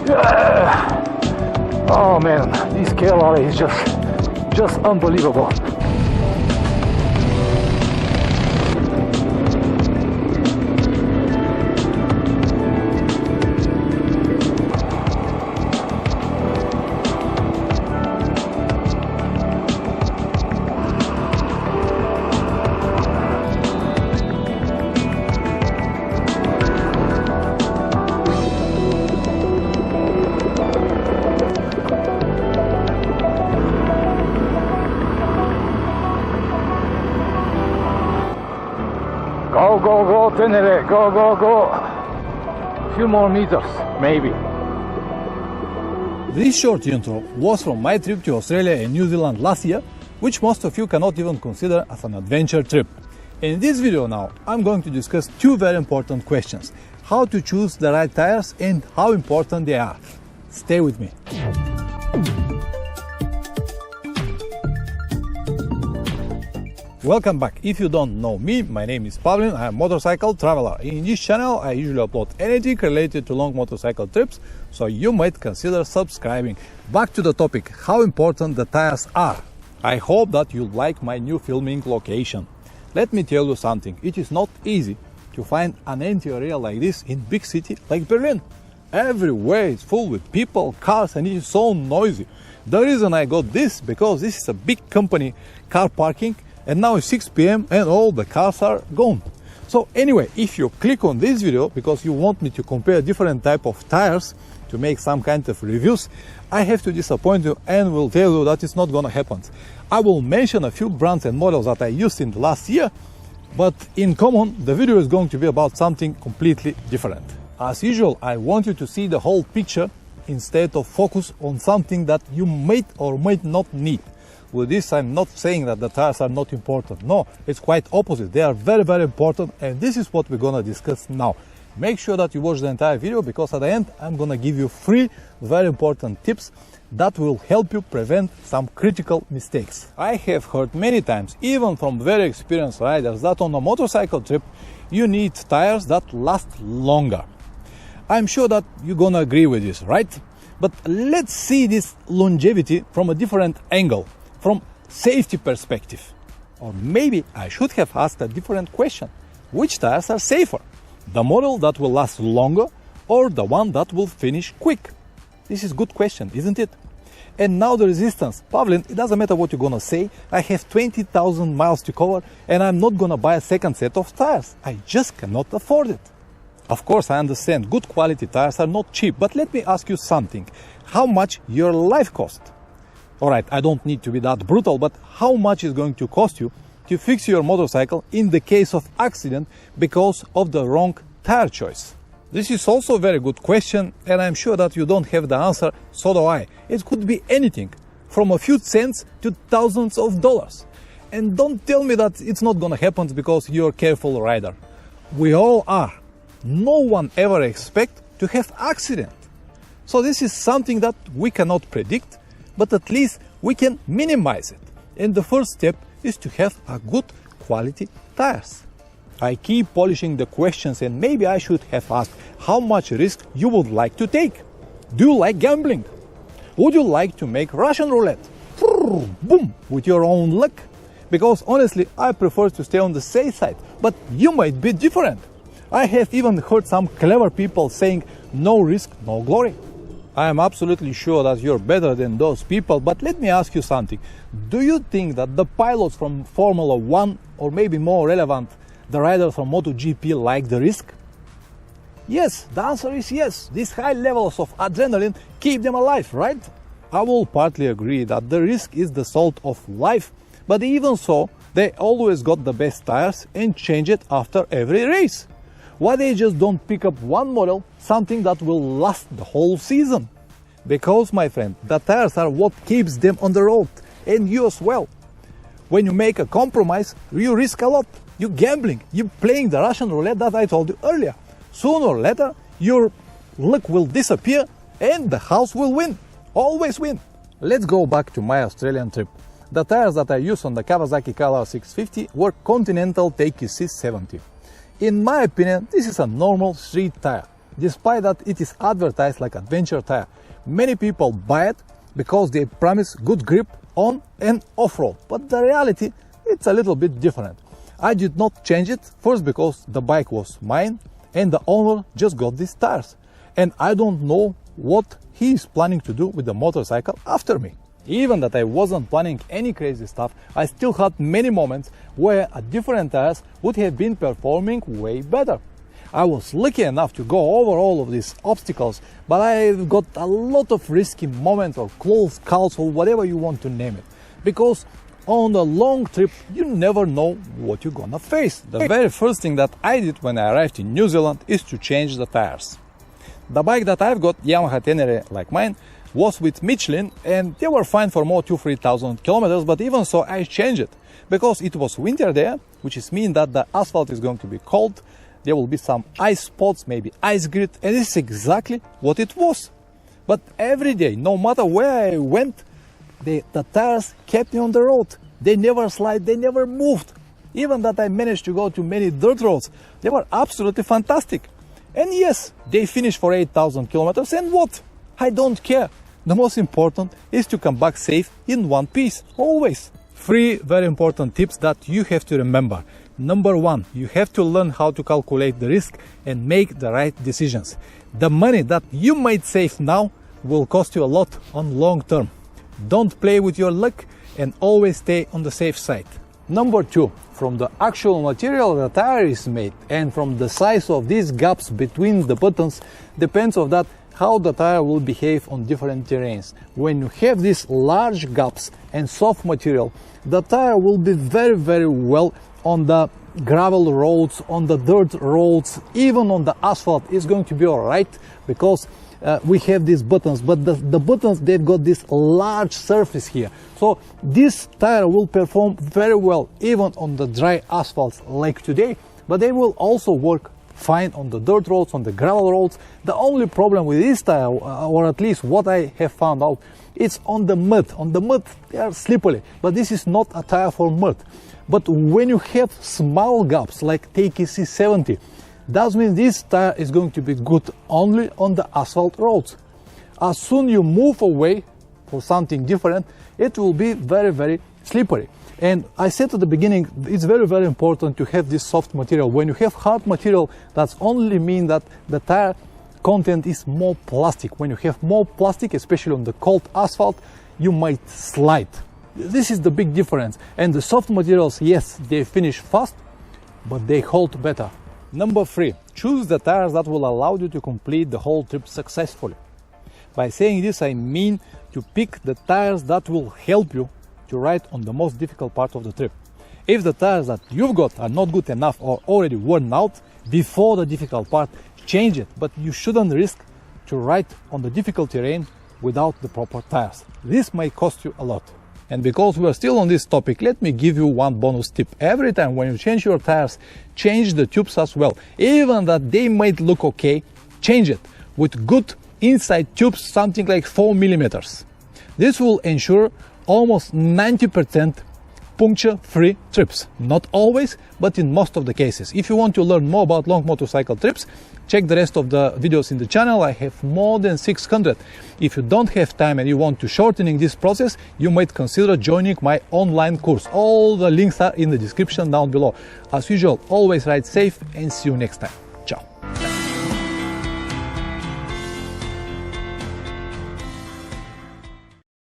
Yeah. Oh man, this KLR is just unbelievable. Go, go, go, Tenere, go, go, go. Few more meters, maybe. This short intro was from my trip to Australia and New Zealand last year, which most of you cannot even consider as an adventure trip. In this video now, I'm going to discuss two very important questions: how to choose the right tires and how important they are. Stay with me. Welcome back. If you don't know me, my name is Pavlin. I am a motorcycle traveler. In this channel, I usually upload anything related to long motorcycle trips, so you might consider subscribing. Back to the topic, how important the tires are. I hope that you like my new filming location. Let me tell you something, it is not easy to find an empty area like this in big city like Berlin. Everywhere is full with people, cars, and it is so noisy. The reason I got this, because this is a big company car parking, and now it's 6 p.m. and all the cars are gone. So anyway, if you click on this video because you want me to compare different type of tires to make some kind of reviews, I have to disappoint you and will tell you that it's not gonna happen. I will mention a few brands and models that I used in the last year, but in common, the video is going to be about something completely different. As usual, I want you to see the whole picture instead of focus on something that you might or might not need. With this, I'm not saying that the tires are not important. No, it's quite opposite. They are very, very important, and this is what we're gonna discuss now. Make sure that you watch the entire video, because at the end, I'm gonna give you 3 very important tips that will help you prevent some critical mistakes. I have heard many times, even from very experienced riders, that on a motorcycle trip, you need tires that last longer. I'm sure that you're gonna agree with this, right? But let's see this longevity from a different angle. From safety perspective. Or maybe I should have asked a different question. Which tires are safer? The model that will last longer or the one that will finish quick? This is a good question, isn't it? And now the resistance. Pavlin, it doesn't matter what you're gonna say. I have 20,000 miles to cover and I'm not gonna buy a second set of tires. I just cannot afford it. Of course, I understand good quality tires are not cheap, but let me ask you something. How much your life cost? Alright, I don't need to be that brutal, but how much is going to cost you to fix your motorcycle in the case of accident because of the wrong tire choice? This is also a very good question, and I'm sure that you don't have the answer, so do I. It could be anything, from a few cents to thousands of dollars. And don't tell me that it's not gonna happen because you're a careful rider. We all are. No one ever expects to have accident. So this is something that we cannot predict, but at least we can minimize it. And the first step is to have a good quality tires. I keep polishing the questions, and maybe I should have asked how much risk you would like to take. Do you like gambling? Would you like to make Russian roulette? Boom, with your own luck? Because honestly, I prefer to stay on the safe side, but you might be different. I have even heard some clever people saying no risk, no glory. I am absolutely sure that you're better than those people, but let me ask you something. Do you think that the pilots from Formula 1, or maybe more relevant, the riders from MotoGP, like the risk? Yes, the answer is yes. These high levels of adrenaline keep them alive, right? I will partly agree that the risk is the salt of life, but even so, they always got the best tires and change it after every race. Why they just don't pick up one model, something that will last the whole season? Because, my friend, the tires are what keeps them on the road, and you as well. When you make a compromise, you risk a lot. You're gambling, you're playing the Russian roulette that I told you earlier. Sooner or later, your luck will disappear and the house will win. Always win. Let's go back to my Australian trip. The tires that I used on the Kawasaki KLR 650 were Continental TKC 70. In my opinion, this is a normal street tire. despite that it is advertised like adventure tire. Many people buy it because they promise good grip on and off-road, but the reality, it's a little bit different. I did not change it, first because the bike was mine and the owner just got these tires, and I don't know what he is planning to do with the motorcycle after me. Even that I wasn't planning any crazy stuff, I still had many moments where a different tires would have been performing way better. I was lucky enough to go over all of these obstacles, but I got a lot of risky moments or close calls or whatever you want to name it. Because on a long trip, you never know what you're gonna face. The very first thing that I did when I arrived in New Zealand is to change the tires. The bike that I've got, Yamaha Tenere like mine, was with Michelin and they were fine for more 2,000-3,000 kilometers, but even so I changed it. Because it was winter there, which is mean that the asphalt is going to be cold, there will be some ice spots, maybe ice grit, and this is exactly what it was. But every day, no matter where I went, the tires kept me on the road. They never slide, they never moved. Even that I managed to go to many dirt roads, they were absolutely fantastic. And yes, they finished for 8,000 kilometers, and what? I don't care. The most important is to come back safe in one piece, always. 3 very important tips that you have to remember. Number 1, you have to learn how to calculate the risk and make the right decisions. The money that you might save now will cost you a lot on long term. Don't play with your luck and always stay on the safe side. Number 2, from the actual material the tire is made and from the size of these gaps between the buttons depends on that how the tire will behave on different terrains. When you have these large gaps and soft material, the tire will be very well on the gravel roads, on the dirt roads, even on the asphalt is going to be alright because we have these buttons, but the buttons, they've got this large surface here. So this tire will perform very well even on the dry asphalts like today, but they will also work fine on the dirt roads, on the gravel roads. The only problem with this tire, or at least what I have found out, it's on the mud. On the mud, they are slippery, but this is not a tire for mud. But when you have small gaps like TKC 70, that means this tire is going to be good only on the asphalt roads. As soon you move away for something different, it will be very slippery. And I said at the beginning, it's very important to have this soft material. When you have hard material, that's only mean that the tire content is more plastic. When you have more plastic, especially on the cold asphalt, you might slide. This is the big difference. And the soft materials, yes, they finish fast, but they hold better. Number 3, choose the tires that will allow you to complete the whole trip successfully. By saying this, I mean to pick the tires that will help you to ride on the most difficult part of the trip. If the tires that you've got are not good enough or already worn out before the difficult part, change it, but you shouldn't risk to ride on the difficult terrain without the proper tires. This may cost you a lot. And because we are still on this topic, let me give you one bonus tip. Every time when you change your tires, change the tubes as well. Even that they might look okay, change it with good inside tubes, something like 4 millimeters. This will ensure almost 90% puncture-free trips. Not always, but in most of the cases. If you want to learn more about long motorcycle trips, check the rest of the videos in the channel. I have more than 600. If you don't have time and you want to shortening this process, you might consider joining my online course. All the links are in the description down below. As usual, always ride safe and see you next time.